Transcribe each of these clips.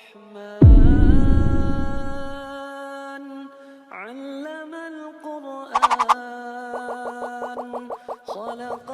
الرحمن علم القرآن خلق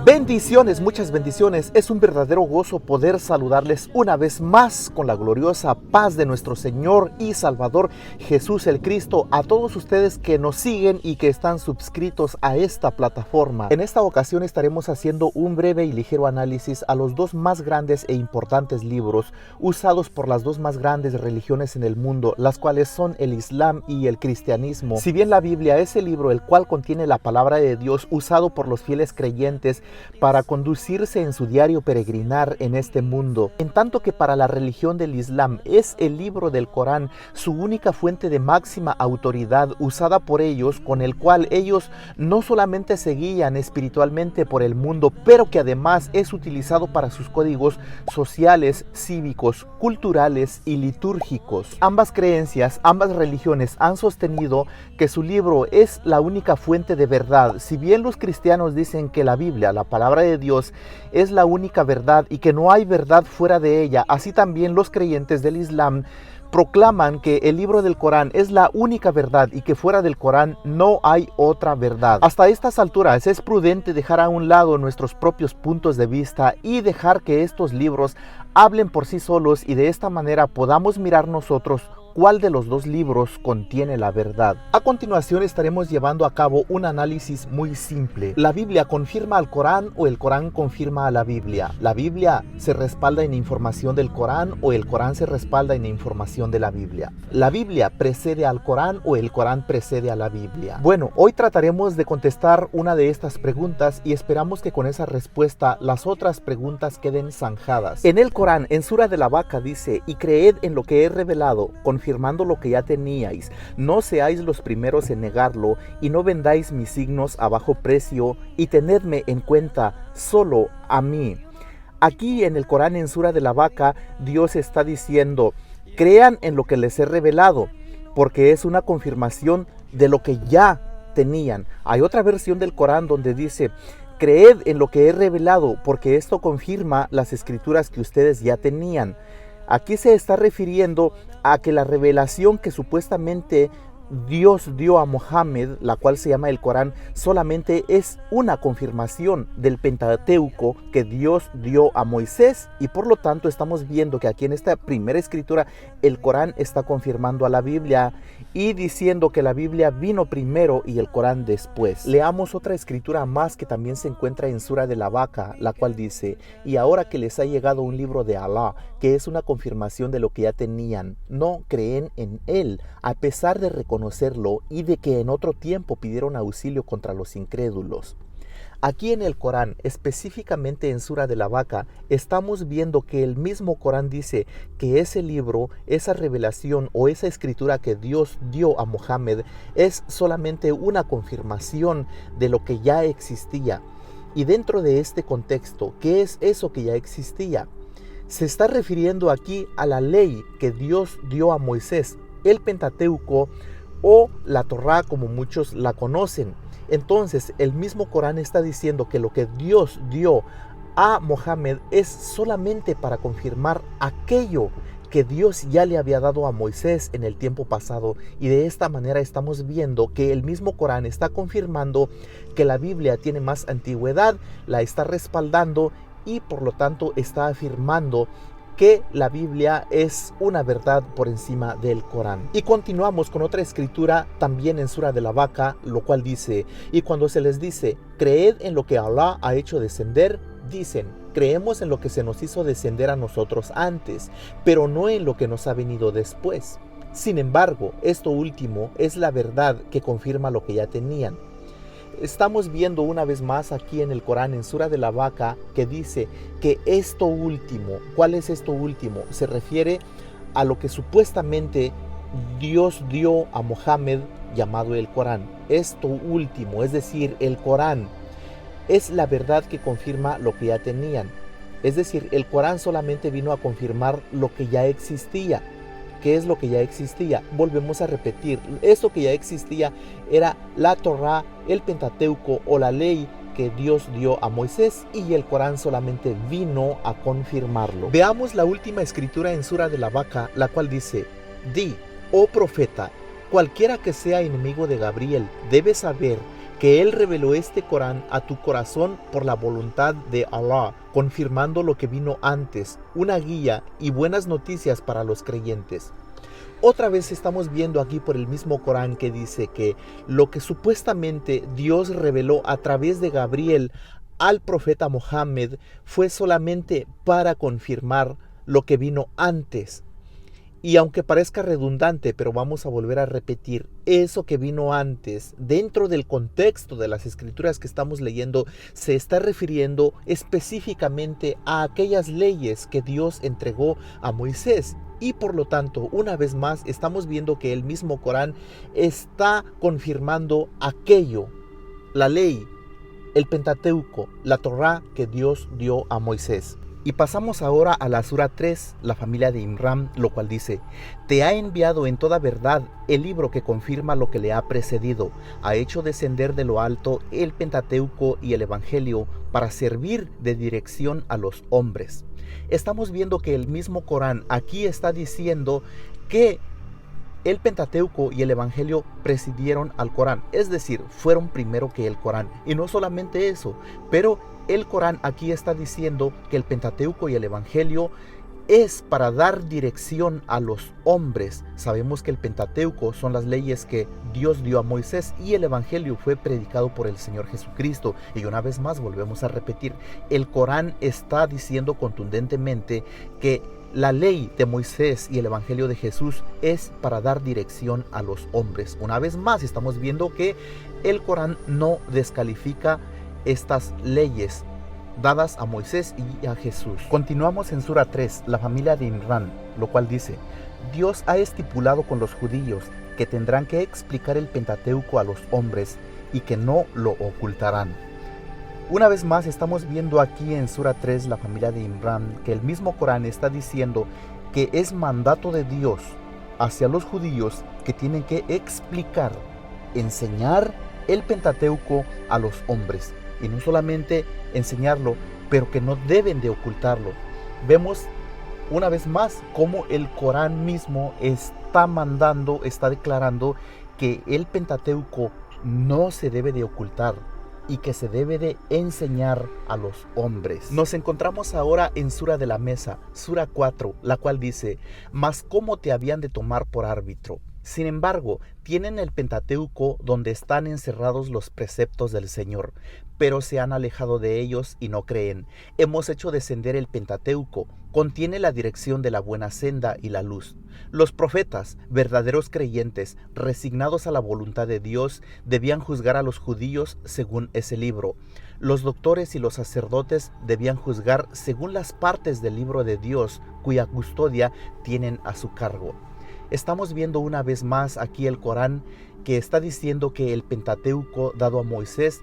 Bendiciones, muchas bendiciones. Es un verdadero gozo poder saludarles una vez más con la gloriosa paz de nuestro Señor y Salvador Jesús el Cristo. A todos ustedes que nos siguen y que están suscritos a esta plataforma. En esta ocasión estaremos haciendo un breve y ligero análisis a los dos más grandes e importantes libros usados por las dos más grandes religiones en el mundo, las cuales son el Islam y el cristianismo. Si bien la Biblia es el libro el cual contiene la palabra de Dios usado por los fieles creyentes para conducirse en su diario peregrinar en este mundo, en tanto que para la religión del Islam es el libro del Corán su única fuente de máxima autoridad usada por ellos, con el cual ellos no solamente se guían espiritualmente por el mundo, pero que además es utilizado para sus códigos sociales, cívicos, culturales y litúrgicos. Ambas creencias, ambas religiones han sostenido que su libro es la única fuente de verdad. Si bien los cristianos dicen que la Biblia, la palabra de Dios, es la única verdad y que no hay verdad fuera de ella, así también los creyentes del Islam proclaman que el libro del Corán es la única verdad y que fuera del Corán no hay otra verdad. Hasta estas alturas es prudente dejar a un lado nuestros propios puntos de vista y dejar que estos libros hablen por sí solos, y de esta manera podamos mirar nosotros cuál de los dos libros contiene la verdad. A continuación estaremos llevando a cabo un análisis muy simple. ¿La Biblia confirma al Corán o el Corán confirma a la Biblia? ¿La Biblia se respalda en información del Corán o el Corán se respalda en información de la Biblia? ¿La Biblia precede al Corán o el Corán precede a la Biblia? Bueno, hoy trataremos de contestar una de estas preguntas y esperamos que con esa respuesta las otras preguntas queden zanjadas. En el Corán, en Sura de la Vaca dice: y creed en lo que he revelado, confirmando lo que ya teníais, no seáis los primeros en negarlo, y no vendáis mis signos a bajo precio, y tenedme en cuenta solo a mí. Aquí en el Corán, en Sura de la Vaca, Dios está diciendo: crean en lo que les he revelado, porque es una confirmación de lo que ya tenían. Hay otra versión del Corán donde dice: creed en lo que he revelado, porque esto confirma las escrituras que ustedes ya tenían. Aquí se está refiriendo a que la revelación que supuestamente Dios dio a Mohammed, la cual se llama el Corán, solamente es una confirmación del Pentateuco que Dios dio a Moisés, y por lo tanto estamos viendo que aquí en esta primera escritura el Corán está confirmando a la Biblia y diciendo que la Biblia vino primero y el Corán después. Leamos otra escritura más que también se encuentra en Sura de la Vaca, la cual dice: y ahora que les ha llegado un libro de Alá, que es una confirmación de lo que ya tenían, no creen en él, a pesar de reconocerlo y de que en otro tiempo pidieron auxilio contra los incrédulos. Aquí en el Corán, específicamente en Sura de la Vaca, estamos viendo que el mismo Corán dice que ese libro, esa revelación o esa escritura que Dios dio a Mohammed es solamente una confirmación de lo que ya existía. Y dentro de este contexto, ¿qué es eso que ya existía? Se está refiriendo aquí a la ley que Dios dio a Moisés, el Pentateuco o la Torá, como muchos la conocen. Entonces el mismo Corán está diciendo que lo que Dios dio a Mohammed es solamente para confirmar aquello que Dios ya le había dado a Moisés en el tiempo pasado, y de esta manera estamos viendo que el mismo Corán está confirmando que la Biblia tiene más antigüedad, la está respaldando y por lo tanto está afirmando que la Biblia es una verdad por encima del Corán. Y continuamos con otra escritura también en Sura de la Vaca, lo cual dice: y cuando se les dice creed en lo que Alá ha hecho descender, dicen: creemos en lo que se nos hizo descender a nosotros antes, pero no en lo que nos ha venido después. Sin embargo, esto último es la verdad que confirma lo que ya tenían. Estamos viendo una vez más aquí en el Corán, en Sura de la Vaca, que dice que esto último, ¿cuál es esto último? Se refiere a lo que supuestamente Dios dio a Mohammed, llamado el Corán. Esto último, es decir, el Corán, es la verdad que confirma lo que ya tenían. Es decir, el Corán solamente vino a confirmar lo que ya existía. ¿Qué es lo que ya existía? Volvemos a repetir, esto que ya existía era la Torá, el Pentateuco o la ley que Dios dio a Moisés y el Corán solamente vino a confirmarlo. Veamos la última escritura en Sura de la Vaca, la cual dice: Di, oh profeta, cualquiera que sea enemigo de Gabriel debe saber que él reveló este Corán a tu corazón por la voluntad de Allah, confirmando lo que vino antes, una guía y buenas noticias para los creyentes. Otra vez estamos viendo aquí por el mismo Corán que dice que lo que supuestamente Dios reveló a través de Gabriel al profeta Mohammed fue solamente para confirmar lo que vino antes. Y aunque parezca redundante, pero vamos a volver a repetir, eso que vino antes, dentro del contexto de las escrituras que estamos leyendo, se está refiriendo específicamente a aquellas leyes que Dios entregó a Moisés. Y por lo tanto, una vez más, estamos viendo que el mismo Corán está confirmando aquello, la ley, el Pentateuco, la Torá que Dios dio a Moisés. Y pasamos ahora a la Sura 3, la familia de Imran, lo cual dice: Te ha enviado en toda verdad el libro que confirma lo que le ha precedido. Ha hecho descender de lo alto el Pentateuco y el Evangelio para servir de dirección a los hombres. Estamos viendo que el mismo Corán aquí está diciendo que el Pentateuco y el Evangelio precedieron al Corán, es decir, fueron primero que el Corán. Y no solamente eso, pero el Corán aquí está diciendo que el Pentateuco y el Evangelio es para dar dirección a los hombres. Sabemos que el Pentateuco son las leyes que Dios dio a Moisés y el Evangelio fue predicado por el Señor Jesucristo. Y una vez más volvemos a repetir, el Corán está diciendo contundentemente que la ley de Moisés y el Evangelio de Jesús es para dar dirección a los hombres. Una vez más estamos viendo que el Corán no descalifica estas leyes dadas a Moisés y a Jesús. Continuamos en Sura 3, la familia de Imran, lo cual dice: Dios ha estipulado con los judíos que tendrán que explicar el Pentateuco a los hombres y que no lo ocultarán. Una vez más estamos viendo aquí en Sura 3, la familia de Imran, que el mismo Corán está diciendo que es mandato de Dios hacia los judíos que tienen que explicar, enseñar el Pentateuco a los hombres. Y no solamente enseñarlo, pero que no deben de ocultarlo. Vemos una vez más cómo el Corán mismo está mandando, está declarando que el Pentateuco no se debe de ocultar y que se debe de enseñar a los hombres. Nos encontramos ahora en Sura de la Mesa, Sura 4, la cual dice: Mas cómo te habían de tomar por árbitro. Sin embargo, tienen el Pentateuco donde están encerrados los preceptos del Señor, pero se han alejado de ellos y no creen. Hemos hecho descender el Pentateuco, contiene la dirección de la buena senda y la luz. Los profetas, verdaderos creyentes, resignados a la voluntad de Dios, debían juzgar a los judíos según ese libro. Los doctores y los sacerdotes debían juzgar según las partes del libro de Dios, cuya custodia tienen a su cargo. Estamos viendo una vez más aquí el Corán que está diciendo que el Pentateuco dado a Moisés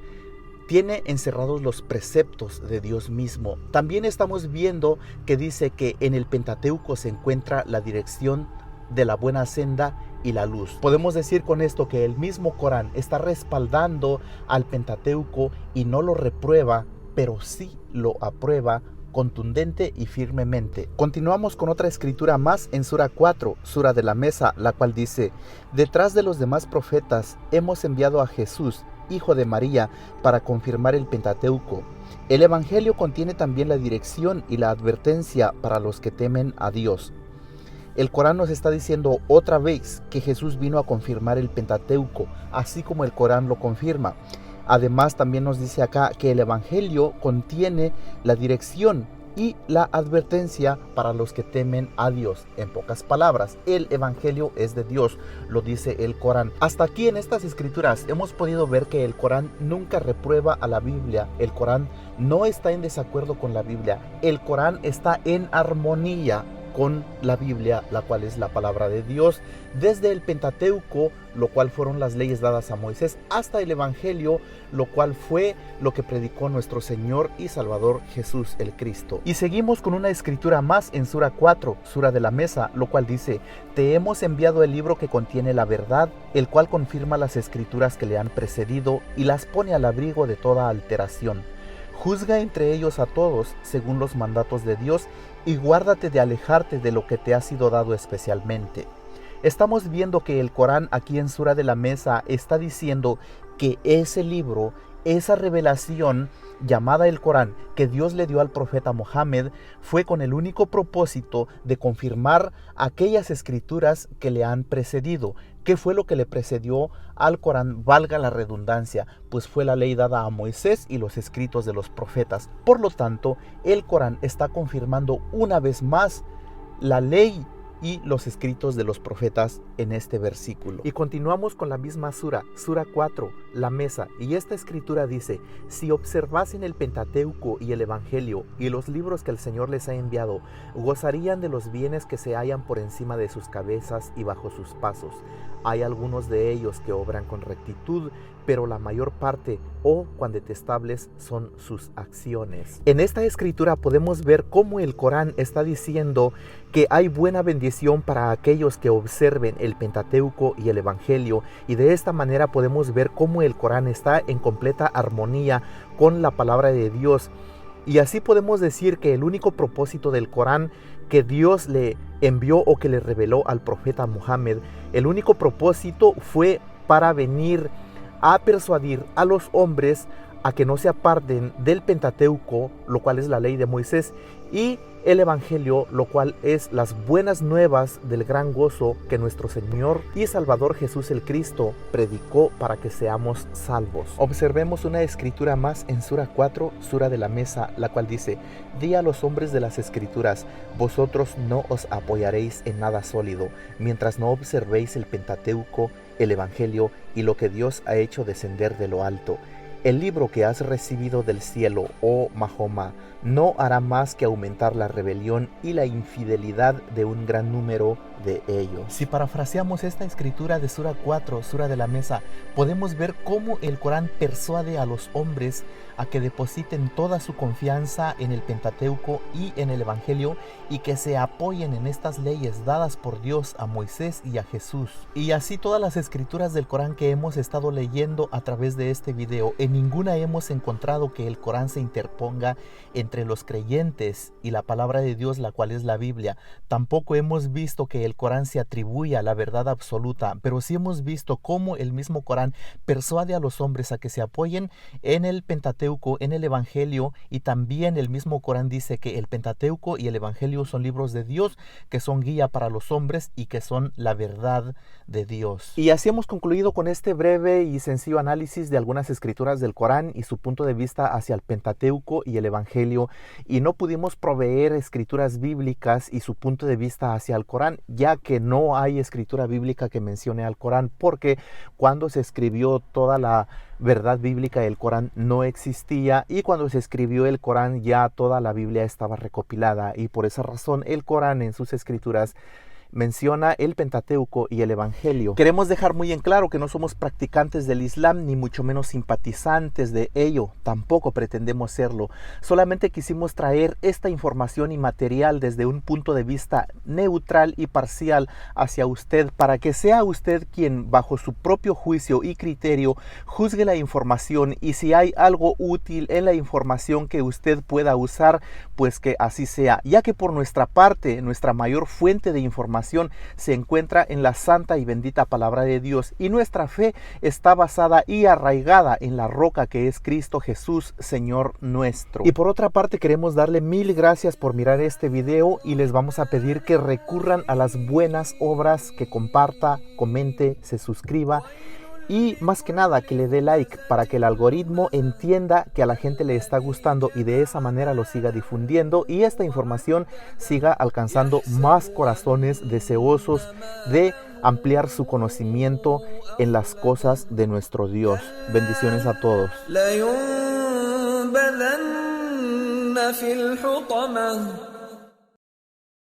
tiene encerrados los preceptos de Dios mismo. También estamos viendo que dice que en el Pentateuco se encuentra la dirección de la buena senda y la luz. Podemos decir con esto que el mismo Corán está respaldando al Pentateuco y no lo reprueba, pero sí lo aprueba contundente y firmemente. Continuamos con otra escritura más en Sura 4, Sura de la Mesa, la cual dice: Detrás de los demás profetas hemos enviado a Jesús, hijo de María, para confirmar el Pentateuco. El Evangelio contiene también la dirección y la advertencia para los que temen a Dios. El Corán nos está diciendo otra vez que Jesús vino a confirmar el Pentateuco, así como el Corán lo confirma. Además, también nos dice acá que el Evangelio contiene la dirección y la advertencia para los que temen a Dios. En pocas palabras, el Evangelio es de Dios, lo dice el Corán. Hasta aquí en estas escrituras hemos podido ver que el Corán nunca reprueba a la Biblia. El Corán no está en desacuerdo con la Biblia. El Corán está en armonía con la Biblia, la cual es la palabra de Dios, desde el Pentateuco, lo cual fueron las leyes dadas a Moisés, hasta el Evangelio, lo cual fue lo que predicó nuestro Señor y Salvador Jesús el Cristo. Y seguimos con una escritura más en Sura 4, Sura de la Mesa, lo cual dice: te hemos enviado el libro que contiene la verdad, el cual confirma las escrituras que le han precedido y las pone al abrigo de toda alteración. Juzga entre ellos a todos según los mandatos de Dios y guárdate de alejarte de lo que te ha sido dado especialmente. Estamos viendo que el Corán aquí en Sura de la Mesa está diciendo que ese libro, esa revelación llamada el Corán que Dios le dio al profeta Mohammed, fue con el único propósito de confirmar aquellas escrituras que le han precedido. ¿Qué fue lo que le precedió al Corán? Valga la redundancia, pues fue la ley dada a Moisés y los escritos de los profetas. Por lo tanto, el Corán está confirmando una vez más la ley y los escritos de los profetas en este versículo. Y continuamos con la misma sura, Sura 4, la Mesa, y esta escritura dice: si observasen el Pentateuco y el Evangelio y los libros que el Señor les ha enviado, gozarían de los bienes que se hallan por encima de sus cabezas y bajo sus pasos. Hay algunos de ellos que obran con rectitud, pero la mayor parte, cuán detestables son sus acciones. En esta escritura podemos ver cómo el Corán está diciendo que hay buena bendición para aquellos que observen el Pentateuco y el Evangelio, y de esta manera podemos ver cómo el Corán está en completa armonía con la palabra de Dios. Y así podemos decir que el único propósito del Corán que Dios le envió o que le reveló al profeta Muhammad, el único propósito fue para venir a persuadir a los hombres a que no se aparten del Pentateuco, lo cual es la ley de Moisés, y el Evangelio, lo cual es las buenas nuevas del gran gozo que nuestro Señor y Salvador Jesús el Cristo predicó para que seamos salvos. Observemos una escritura más en Sura 4, Sura de la Mesa, la cual dice: di a los hombres de las escrituras, vosotros no os apoyaréis en nada sólido, mientras no observéis el Pentateuco, el Evangelio y lo que Dios ha hecho descender de lo alto. El libro que has recibido del cielo, oh Mahoma, no hará más que aumentar la rebelión y la infidelidad de un gran número de ellos. Si parafraseamos esta escritura de Sura 4, Sura de la Mesa, podemos ver cómo el Corán persuade a los hombres a que depositen toda su confianza en el Pentateuco y en el Evangelio, y que se apoyen en estas leyes dadas por Dios a Moisés y a Jesús. Y así todas las escrituras del Corán que hemos estado leyendo a través de este video, en ninguna hemos encontrado que el Corán se interponga entre los creyentes y la palabra de Dios, la cual es la Biblia. Tampoco hemos visto que el Corán se atribuye a la verdad absoluta, pero sí hemos visto cómo el mismo Corán persuade a los hombres a que se apoyen en el Pentateuco, en el Evangelio, y también el mismo Corán dice que el Pentateuco y el Evangelio son libros de Dios, que son guía para los hombres y que son la verdad de Dios. Y así hemos concluido con este breve y sencillo análisis de algunas escrituras del Corán y su punto de vista hacia el Pentateuco y el Evangelio, y no pudimos proveer escrituras bíblicas y su punto de vista hacia el Corán, ya que no hay escritura bíblica que mencione al Corán, porque cuando se escribió toda la verdad bíblica del Corán no existía, y cuando se escribió el Corán ya toda la Biblia estaba recopilada, y por esa razón el Corán en sus escrituras menciona el Pentateuco y el Evangelio. Queremos dejar muy en claro que no somos practicantes del Islam, ni mucho menos simpatizantes de ello, tampoco pretendemos serlo. Solamente quisimos traer esta información y material desde un punto de vista neutral y parcial hacia usted, para que sea usted quien, bajo su propio juicio y criterio, juzgue la información, y si hay algo útil en la información que usted pueda usar, pues que así sea, ya que por nuestra parte, nuestra mayor fuente de información se encuentra en la santa y bendita palabra de Dios, y nuestra fe está basada y arraigada en la roca que es Cristo Jesús, Señor nuestro. Y por otra parte, queremos darle mil gracias por mirar este video, y les vamos a pedir que recurran a las buenas obras, que comparta, comente, se suscriba, y más que nada que le dé like para que el algoritmo entienda que a la gente le está gustando, y de esa manera lo siga difundiendo y esta información siga alcanzando más corazones deseosos de ampliar su conocimiento en las cosas de nuestro Dios. Bendiciones a todos.